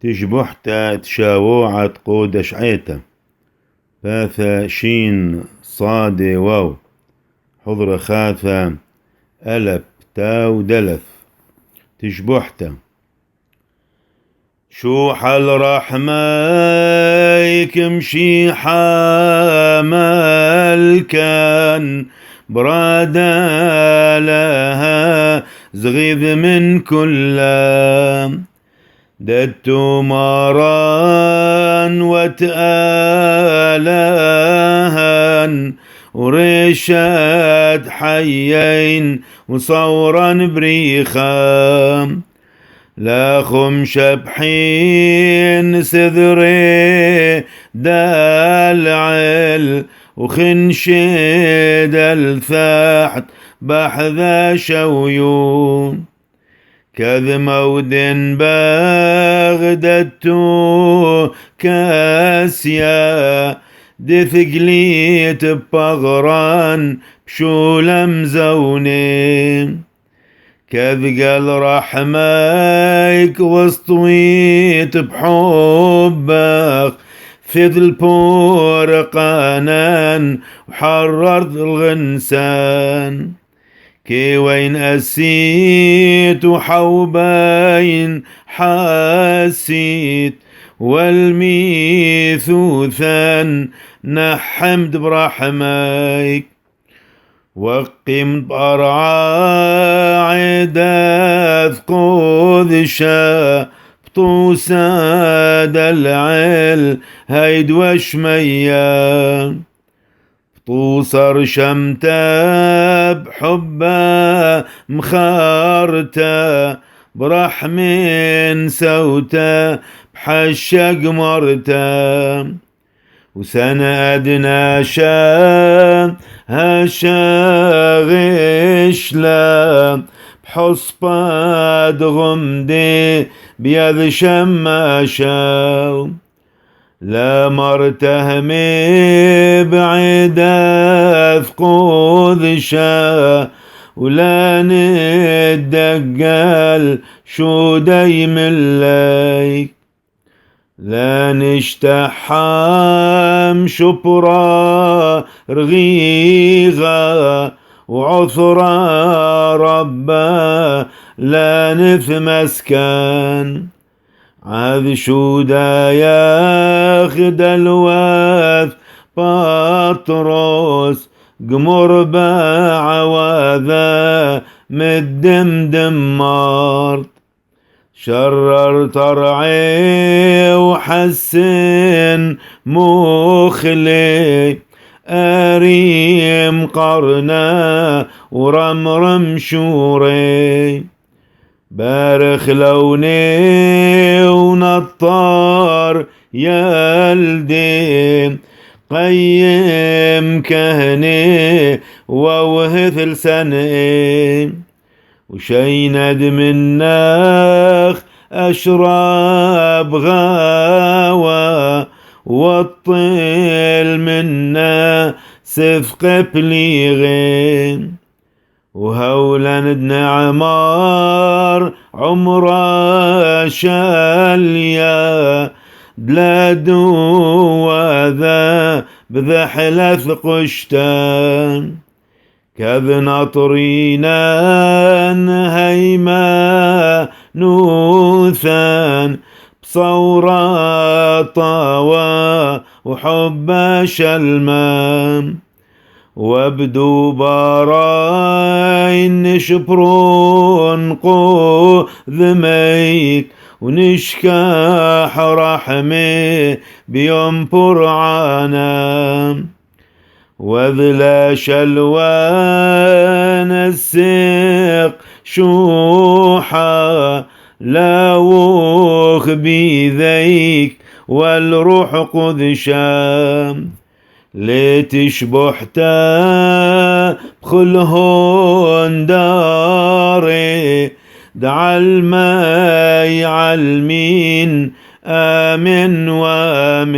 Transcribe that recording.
تشبحتا تشاوعت قود شعيتا باثا شين صاد واو حضر خاثا ألب تاو دلث تشبحتا شوح الرحمة يكمشي حامل كان برادا لها زغيذ من كلام ددتو ماران وتآلهن ورشاد حيين وصورا بريخام لا خم شبحين سذري دالعل وخنشد الثاحت بحذا شويون كذ مود باغدتو كاسيا دثقليت بغران بشولم زونين كذ قال رحميك وسطويت بحبك فض البور قانان وحررت الغنسان كي وين أسيت وحوبين حاسيت والميثوثان نحمد برحميك وقم برعا عداث قذشا بطوسا دلعل هيد وشميا طوصر شمتا بحبا مخارتا برحمن سوتا بحشق مرتا وسنة أدنى شا هشا غشلا بحصبا غمدي بيذ شماشا لا مرتهمي بعيدا فقوذشا ولا ندقل شو دايم الليك لا نشتحام شبرا رغيغا وعثرا ربا لا نثمسكان عذ شو دا ياخد الواث بطرس قمر بعواذا مدمدم مارت شرر ترعي وحسن مخلي أريم قرنا ورمرم شوري بارخ لوني ونطار يالدي قيم كهني ووهث لسني وشيند من ناخ أشرب غاوى والطيل منا سفق بليغين وهولا ندنا عمار عمره شاليا بلادو وذا بذحلث قشتان كذ نطرينا هيما نوثان بصورة طوى وحب شلمان وابدو باراين شبرون قوذميك ونشكاح رحمي بيوم برعانا وذلا شلوان السيق شوحا لا وخ بذيك والروح قذشام لتشبحتا بخلهن داري دع الماء علمين آمن وآمن.